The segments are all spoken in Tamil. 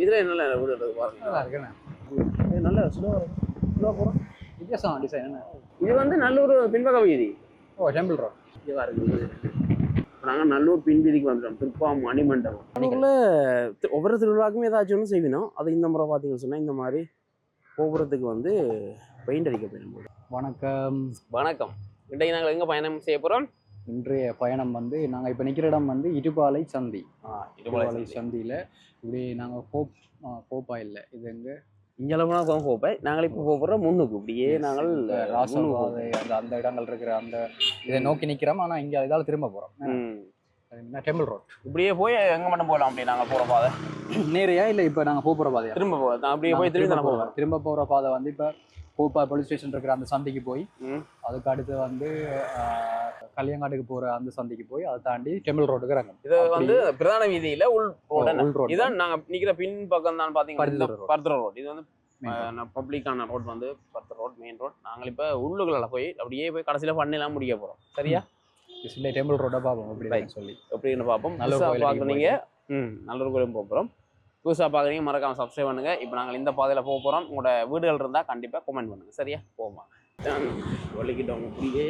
இதுல நல்ல வீடு எடுத்து பாருங்க. நல்லா இருக்குண்ணே. இது நல்ல ஸ்லோவா போகிறோம். வித்தியாசம் டிசைன் என்ன? இது வந்து நல்லூர் பின்பக்க வீதி. ஓ டெம்பிள் ரோட். இதுவா இருக்குது. நாங்கள் நல்லூர் பின்வீதிக்கு வந்துட்டோம். திருப்பாம் மணிமண்டபம். ஒவ்வொரு திருவிழாக்குமே ஏதாச்சும் ஒன்று செய்வினோம். அது இந்த முறை பார்த்தீங்கன்னு சொன்னால் இந்த மாதிரி கோபுரத்துக்கு வந்து பெயிண்ட் அடிக்க போயிடும். வணக்கம். வணக்கம். இன்றைக்கு நாங்கள் எங்கே பயணம் செய்ய போகிறோம்? இன்றைய பயணம் வந்து நாங்கள் இப்போ நிற்கிற இடம் வந்து இடுபாலை சந்தி. இடுபாலை சந்தியில் இப்படி நாங்கள் போப்பா இல்லை இது எங்கே இங்கெல்லாம் போப்பேன். நாங்கள் இப்போ போகிறோம் முன்னுக்கு இப்படியே நாங்கள் ராசபாதை அந்த இடங்கள் இருக்கிற அந்த இதை நோக்கி நிற்கிறோம். ஆனால் இங்கே இதால் திரும்ப போகிறோம். டெம்பிள் ரோட் இப்படியே போய் எங்கே மட்டும் போகலாம். அப்படி நாங்கள் போகிற பாதை நேரையா இல்லை இப்போ நாங்கள் போகிற பாதையா? திரும்ப போகிறோம். அப்படியே போய் திரும்ப போகிற பாதை வந்து இப்போ போப்பா போலீஸ் ஸ்டேஷன் இருக்கிற அந்த சந்திக்கு போய் அதுக்கு அடுத்து வந்து கல்யாங்காட்டுக்கு போற அந்த சந்திக்கு போய் அதை தாண்டி டெம்பிள் ரோடுக்கு இறங்கும். இது வந்து பிரதான வீதியில உள் ரோடு. இதான் நாங்க நிக்கிற பின் பக்கம் தான் பாத்தீங்கன்னா பர்தர் ரோடு. இது வந்து பப்ளிக்கான ரோட் வந்து பர்தர் ரோட் மெயின் ரோட். நாங்கள் இப்ப உள்ளுக்குள்ள போய் அப்படியே போய் கடைசியில பண்ணலாம் முடிக்க போறோம். சரியா? இல்லை டெம்பிள் ரோட பார்ப்போம் அப்படின்னு சொல்லி எப்படின்னு பார்ப்போம். நல்ல பாக்குறீங்க. நல்ல கோயிலும் போகிறோம். புதுசாக பார்க்குறீங்க மறக்காம சப்ஸ்கிரைப் பண்ணுங்க. இப்போ நாங்கள் இந்த பாதையில் போக போகிறோம். உங்களோட வீடுகள் இருந்தால் கண்டிப்பாக கமெண்ட் பண்ணுங்க. சரியா? போமா வலிக்கிட்டோம். இப்படியே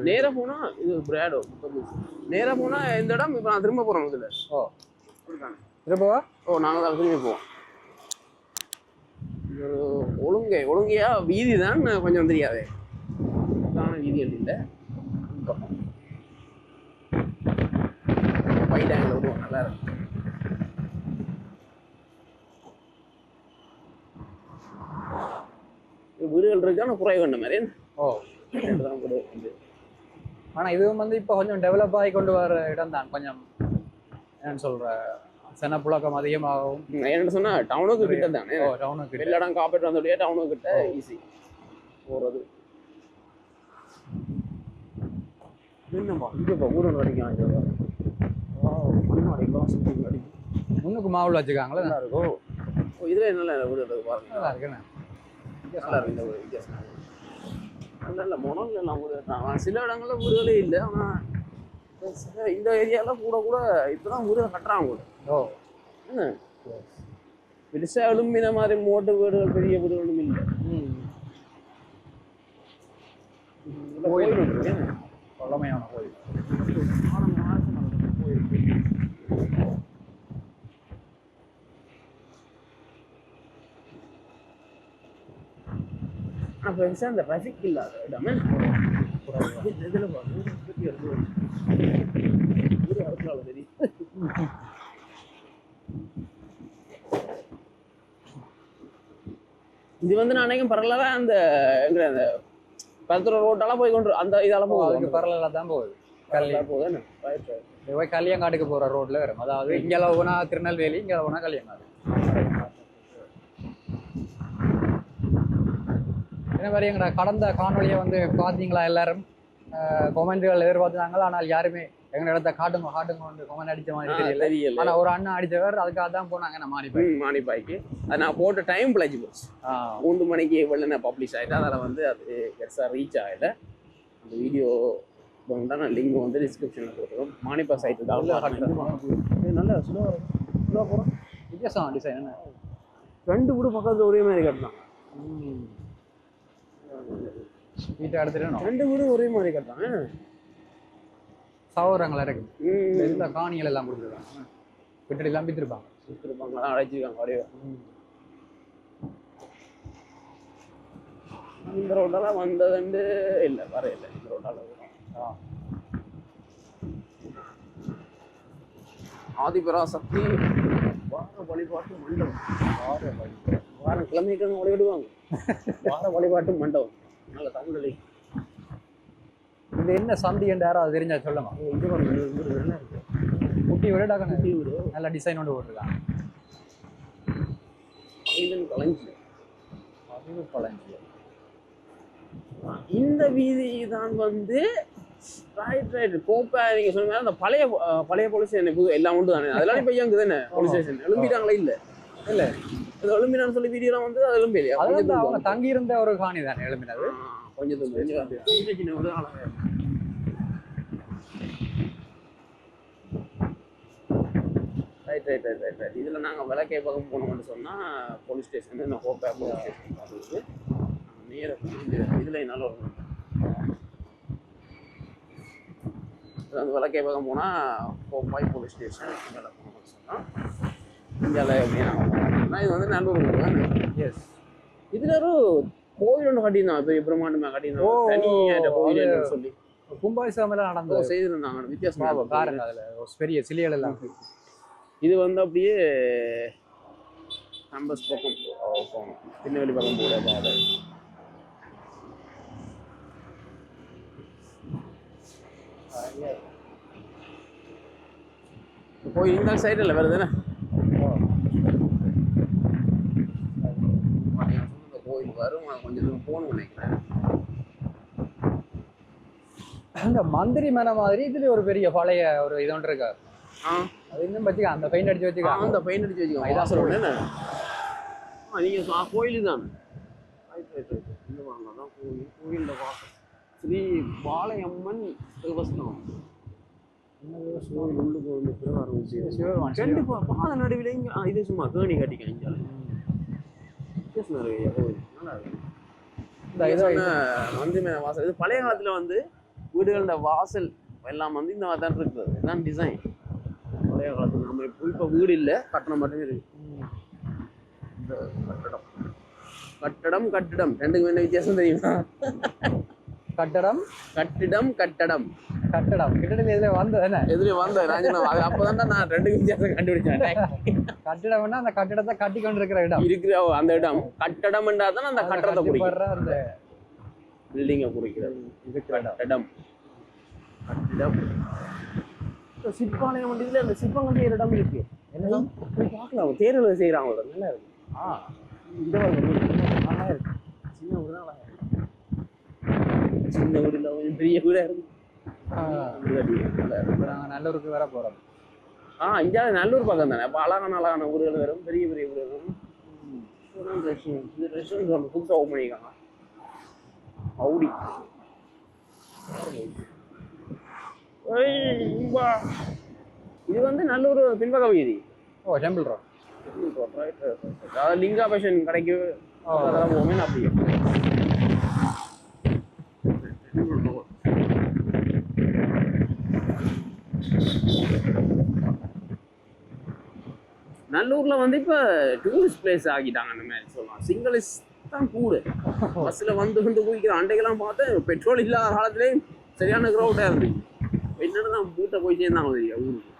நேராக போனால் இது பிராடோ. நேராக போனால் இந்த இடம் இப்போ நான் திரும்ப போகிறோம். இதில் திரும்பவா? நாங்கள் தான் திரும்பி போவோம். ஒரு ஒழுங்கையா வீதி தான் கொஞ்சம் தெரியாது. வீதிகள் இல்லை. வைட் ஆங்கிள் விடுவோம். நல்லா இருக்கும். வீடுகள் இருக்கான குறைவு கண்ட மாதிரி. ஆனால் இதுவும் வந்து இப்போ கொஞ்சம் டெவலப் ஆகி கொண்டு வர இடம் தான். கொஞ்சம் என்னன்னு சொல்ற செனப்புழக்கம் அதிகமாகவும் என்ன சொன்னா டவுனுக்கு கிட்ட தானே. டவுனுக்கு எல்லா இடம் காப்பீட்டு வந்தோடைய டவுனுக்கு கிட்ட ஈஸி போகிறது. என்னப்பா இங்கப்பா ஊரோட வரைக்கும் முன்னுக்கு மாவுள் வச்சுக்காங்களா? நல்லா இருக்கும். இதுல நல்ல வீடு பாருங்க. நல்லா இருக்குண்ணே. நல்லா இருக்கு இந்த வீடு. வித்தியாசம் நல்ல மொனம் இல்லை. சில இடங்கள்ல வீடுகளே இல்லை. ஆனால் இந்த ஏரியால கூட இப்பதான் வீடு கட்டுறாங்க கூட. என்ன பெருசா எழும்பின மாதிரி மோட்டு வீடுகள் பெரிய வீடுகளும் இல்லை. கோயில் பழமையான கோயில். அந்த டிராஃபிக் இல்லாத இடமே இது வந்து நான் நினைக்கும் பரவலா அந்த பருத்தூர் ரோட்டெல்லாம் போய் கொண்டு அந்த இதெல்லாம் போகுது. பரவலா தான் போகுது. போய் கல்யாங்காட்டுக்கு போற ரோட்ல வரும். அதாவது இங்கே போனா திருநெல்வேலி, இங்கே போனா கல்யாங்காடு. என்ன மாதிரி எங்கட கடந்த காணொலியை வந்து பார்த்தீங்களா? எல்லாரும் கொமெண்ட்கள் எதிர்பார்த்தாங்களா? ஆனால் யாருமே எங்க இடத்த காட்டுங்க வந்து கொமெண்ட் அடிச்ச மாதிரி தெரியல. ஆனா ஒரு அண்ணா அடிச்சவர் அதுக்காக தான் போனாங்க. நான் மானிப்பாய்க்கு அது நான் போட்ட டைம் பிழைச்சி போச்சு. 3 மணிக்கு வெளில பப்ளிஷ் ஆகிட்டு அதில் வந்து அது பெருசாக ரீச் ஆகல. அந்த வீடியோ தான் நான் லிங்க் வந்து டிஸ்கிரிப்ஷனில் போட்டுருவோம். மானிப்பா சைட்டு தான் நல்ல ஸ்லோவாக போகிறோம். வித்தியாசம் டிசைன் என்ன? 2 வீடு பக்கத்தில் ஒரே மாதிரி கட்டலாம். வீட்டை எடுத்துட்டு 2 வீடு ஒரே மாதிரி கட்டாங்க. சகோதரங்களா இருக்கு. எல்லா காணிகள் எல்லாம் கொடுத்துருக்காங்க. விட்டு எல்லாம் வித்துருப்பாங்க. அடைச்சிருக்காங்க. அப்படியே இந்த ரோட்டால வந்ததுண்டு இல்லை வரையில. இந்த ரோட்டால ஆதிபராசக்தி வார வழிபாட்டு மண்டபம். வாரம் கிழமைக்கு விடுவாங்க. வார வழிபாட்டு மண்டபம். நல்ல தமிழ். இது என்ன சந்தி என்று யாராவது தெரிஞ்சா சொல்லுங்க. இது என்ன இருக்கு? குட்டி வீடு குட்டி வீடு நல்ல டிசைன் ஒன்று போட்டுருக்காங்க. கலைஞ்சு இந்த வீதி தான் வந்து ரைட் கோப்பை. நீங்க சொன்ன அந்த பழைய போலீஸ் ஸ்டேஷன் புது எல்லாம் உண்டு தானே. அதெல்லாம் இப்போ இயங்குது தானே போலீஸ் ஸ்டேஷன். எழும்பிட்டாங்களே இல்லை இல்லை அது எழும்பினான்னு சொல்லி வீடியோலாம் வந்து அது எழும்பி இல்லையா? அவங்க தங்கி இருந்த ஒரு காணி தானே எழும்பினது. கொஞ்சம் ரைட் ரைட் ரைட் ரைட். இதில் நாங்கள் விளக்கே பக்கம் போனோம்னு சொன்னால் போலீஸ் ஸ்டேஷன் இந்த ஹோப்பே போலீஸ் ஸ்டேஷன் பார்த்துருக்கு நேராக இதில் நல்ல ஒரு வந்து விளக்கே பக்கம் போனால் ஹோப்பாய் போலீஸ் ஸ்டேஷன் இங்கே போனோம்னு சொன்னால் இந்தியாவில் எப்படி நாங்கள் போனோம்னா இது வந்து நல்லூர் தானே. எஸ். இதில் ஒரு கோவில் ஒன்று கட்டியிருந்தான் பெரிய பிரம்மாண்டமாக கட்டியிருந்தோம் தனியாக கோவில் சொல்லி கும்பாபிஷேகமெல்லாம் நடந்தது செய்திருந்தாங்க வித்தியாசமாக பாருங்க. அதில் பெரிய சிலைகள் எல்லாம் இது வந்து அப்படியே கேம்பஸ் பக்கம் போகணும் திருநெல்வேலி பக்கம் போட பாதை. போய் இந்த சைடில் வருதுண்ணே கோயில் வரும் கொஞ்சம் தூரம் போகணும்னு நினைக்கிறேன். அந்த மந்திரி மேன மாதிரி இதுல ஒரு பெரிய பழைய ஒரு இது ஒன்று இருக்கா. அது இன்னும் வச்சுக்க அந்த பெயிண்ட் அடிச்சு வச்சுக்க அந்த பெயிண்ட் அடிச்சு வச்சுக்கோங்க இதான் சொல்லுவேன். நீங்கள் கோயில் தான் இந்த வாங்கதான் கோயில் கோயிலில் வாசல் ஸ்ரீ பாளையம்மன் தேவஸ்தானம் கோயில் உள்ளுக்கு வந்து பிரகாரம் கண்டிப்பாக பாத நடுவில் இங்கே இது சும்மா கேணி கட்டிக்க இங்கே நல்லா இருக்கு. வந்து வாசல் இது பழைய காலத்தில் வந்து வீடுகளோட வாசல் எல்லாம் வந்து இந்த மாதிரி தான் இருக்குது. இதுதான் டிசைன் பழைய காலத்தில். நம்ம இப்போ வீடு இல்லை கட்டணம் மட்டுமே இருக்கு. இந்த கட்டடம் கட்டடம் கட்டிடம் ரெண்டுக்கும் என்ன வித்தியாசம் தெரியுமா? கட்டடம் கட்டிடம் கட்டடம் கட்டடம் கிட்டத்தட்ட எதுல வந்தது எதுல வந்த ராஜனா அப்பதான் நான் ரெண்டு வித்தியாசம் கண்டுபிடிச்சேன். கட்டிடம்னா அந்த கட்டிடத்தை கட்டி கொண்டு இருக்கிற இடம் இருக்கிற அந்த இடம் கட்டடம் என்றாதான் அந்த கட்டடத்தை குறிக்கிற அந்த பில்டிங்கை குறிக்கிறது. இருக்கிற இடம் கட்டிடம். சிற்பாலயம் வண்டியில அந்த சிற்பங்கள் செய்யற இடம் இருக்கு. என்ன பார்க்கலாம் தேர்தல் செய்யறாங்க நல்லா இருக்கு. இந்த நல்லா இருக்கு. சின்ன வீடு தான் அழகா இருக்கு. சின்ன வீடு இல்லை கொஞ்சம் பெரிய வீடா இருக்கு. நல்லூருக்கு வர போறோம். இங்கே நல்லூர் பக்கம் தானே. அப்போ அழகான ஊர்கள் வரும் பெரிய பெரிய ஊர்கள் வரும். ரெஸ்டாரண்ட் புதுசாக ஓப்பன் பண்ணியிருக்காங்க. அவுடி இது வந்து நல்லூர் பின்பக்க வீதி. டெம்பிள் ரோட் அதாவது லிங்காபேஷன் கடைக்கு அதெல்லாம் போவேன் அப்படியே. நல்லூர்ல வந்து இப்போ டூரிஸ்ட் பிளேஸ் ஆகிட்டாங்க. அந்த மாதிரி சொல்லலாம். சிங்களஸ் தான் கூட பஸ்ஸில் வந்து குதிக்கிற அண்டைக்கெல்லாம் பார்த்து பெட்ரோல் இல்லாத காலத்துலேயும் சரியான க்ரௌடாக இருந்துச்சு. என்னென்னு தான் வீட்டை போய் சேர்ந்தாங்க தெரியா ஊருக்கு.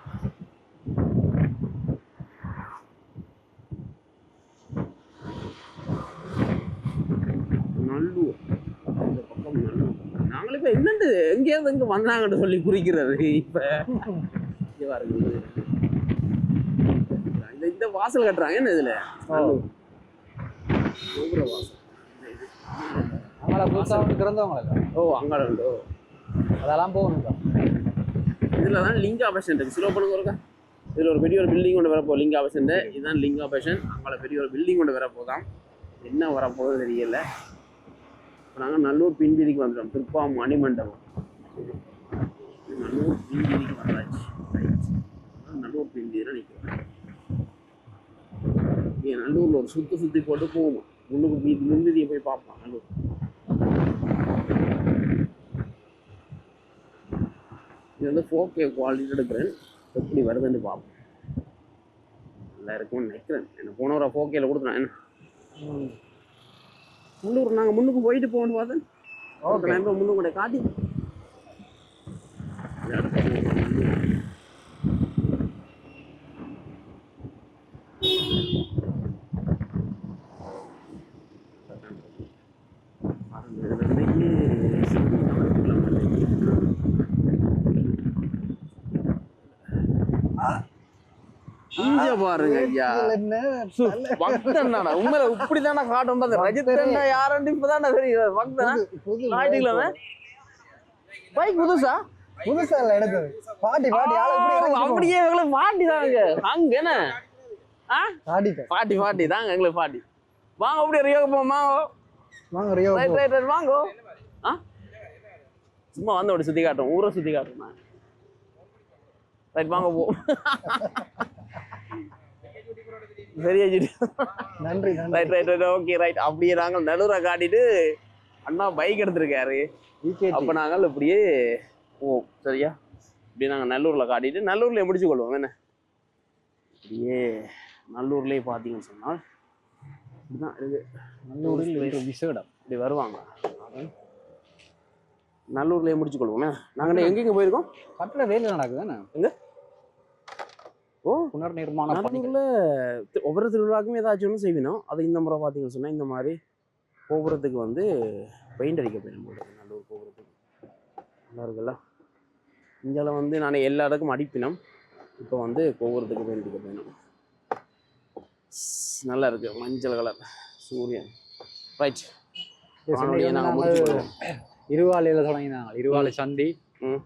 நல்லூர் இந்த பக்கம் நல்லூர். நாங்களும் இப்போ என்னண்டு எங்கேயாவது இங்கே வந்தாங்கன்னு சொல்லி குறிக்கிறது. இப்போ இங்கே இருக்குது இந்த வாசல் கட்டுறாங்க. என்ன இதுல கோபுர வாசல் அங்கே புதுசாக திறந்தவங்களா? அங்கே உண்டோ அதெல்லாம் போகணும். இதில் தான் லிங்காபேஷன் இருக்குது. சிலோ பண்ணுங்க இருக்கா. இதில் ஒரு பெரிய ஒரு பில்டிங் கொண்டு வரப்போ லிங்காபேஷன். இதுதான் லிங்காபேஷன். அங்கே பெரிய ஒரு பில்டிங் கொண்டு வரப்போதான். என்ன வரப்போகுது தெரியல. இப்போ நாங்கள் நல்லூர் பின்வீதிக்கு வந்துட்டோம். திருப்பா மணிமண்டபம் நல்லூர் பின்வீதிக்கு வந்தாச்சு. நல்லூர் பின்வீதியில் நிற்கிறோம். நல்லூரில் ஒரு சுற்றி போட்டு போவோம். முன்னுக்கு முன்வீதியை போய் பார்ப்போம். நல்லூர் இது வந்து 4K குவாலிட்டி எடுக்கிறேன். எப்படி வருதுன்னு பார்ப்போம். நல்லா இருக்கும்னு நினைக்கிறேன். என்ன போன ஒரு 4Kல கொடுத்துறேன். என்ன முன்னூறு நாங்கள் முன்னுக்கு போயிட்டு போகணும் பார்த்தேன். நான் முன்னுக்கு கூட காட்டி பாருங்க ஐயா. பக்தன்டா உண்மையில இப்படிதானே காட்டும். ரஜித் யாருன்னு இப்பதானே தெரியும். பக்தன் பைக் புதுசா புதுசா எடுத்தது பாட்டி அப்படியே எங்களுக்கு பாட்டி தாங்க. அங்க என்ன பாட்டி தாங்க எங்களுக்கு பாட்டி. வாங்க அப்படியே ரியோக போமா. வாங்க வாங்க. சும்மா வந்து அப்படி சுத்தி காட்டும். ஊரை சுத்தி காட்டும். ரைட் வாங்க போ. சரியா ஜி நன்றி right right right okay right. அப்படியே நாங்கள் நல்லூரை காட்டிட்டு அண்ணா பைக் எடுத்திருக்காரு. அப்போ நாங்கள் இப்படியே சரியா இப்படியே நாங்கள் நல்லூரில் காட்டிட்டு நல்லூர்லேயே முடிச்சு கொள்வோம் என்ன. அப்படியே நல்லூர்லேயே பார்த்தீங்கன்னு சொன்னால் இப்படிதான் இருக்கு. நல்லூரில் விசேடம் இப்படி வருவாங்க. நல்லூர்லேயே முடிச்சு கொள்வோமே. நாங்கள் எங்கெங்கே போயிருக்கோம்? கட்டிட வேலை நடக்குதுதானே எங்க? ஓ புனர் நிர்மாணம் நல்லூரில் ஒவ்வொரு திருவிழாக்குமே ஏதாச்சும் ஒன்று செய்வினோம். அது இந்த முறை பார்த்தீங்கன்னு சொன்னால் இந்த மாதிரி கோபுரத்துக்கு வந்து பெயிண்ட் அடிக்க போயிடும் போது நல்லூர் கோபுரத்துக்கு நல்லா இருக்குல்ல. இந்தியாவில் வந்து நான் எல்லா இடத்துக்கும் அடிப்பினோம். இப்போ வந்து கோபுரத்துக்கு பெயிண்ட் அடிக்க போயிடும். நல்லா இருக்கு மஞ்சள் கலர் சூரியன். ரைட் இருவாலையில் தொடங்கினாங்க. இருவாலை சந்தி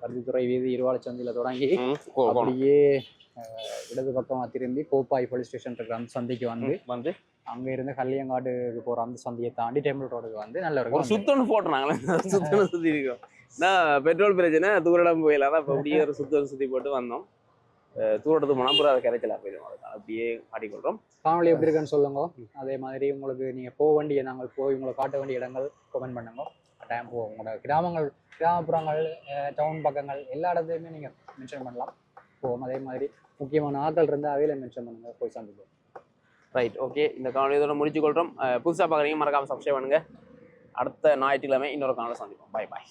பருத்தித்துறை வீதி இருவாலை சந்தியில் தொடங்கி அப்படியே இடது பக்கமாக திரும்பி கோப்பாய் போலீஸ் ஸ்டேஷன் இருக்கிற அந்த சந்திக்கு வந்து அங்கே இருந்து கல்லியங்காட்டுக்கு போகிற அந்த சந்தியை தாண்டி டெம்பிள் ரோடுக்கு வந்து நல்லா இருக்கும். ஒரு சுத்தம் போட்டுறாங்களே சுத்தம் சுற்றி இருக்கோம். நான் பெட்ரோல் பிரச்சனை தூரிடம் போயிடலாம். இப்போ அப்படியே ஒரு சுத்தம் சுற்றி போட்டு வந்தோம். தூரத்துக்கு மணப்புறம் அதை கிடைச்சலாம் போயிடும். அப்படியே காட்டிக்கொள்கிறோம். காணொலி எப்படி இருக்குன்னு சொல்லுங்க. அதே மாதிரி உங்களுக்கு நீங்கள் போக வேண்டிய நாங்கள் போய் உங்களை காட்ட வேண்டிய இடங்கள் கமெண்ட் பண்ணுங்க. டைம் போகும். உங்களோட கிராமங்கள் கிராமப்புறங்கள் டவுன் பக்கங்கள் எல்லா இடத்துலையுமே நீங்கள் மென்ஷன் பண்ணலாம் போவோம். அதே மாதிரி முக்கியமான ஆட்கள் இருந்தால் அவையில் மென்ஷன் பண்ணுங்கள் போய் சந்திப்போம். Right okay. இந்த காணொலி இதோட முடிச்சு கொள்கிறோம். புதுசாக பார்க்குறீங்க மறக்காமல் சப்ஸ்கிரைப் பண்ணுங்கள். அடுத்த ஞாயிற்றுக்கிழமை இன்னொரு காணொலி சந்திப்போம். பாய் பாய்.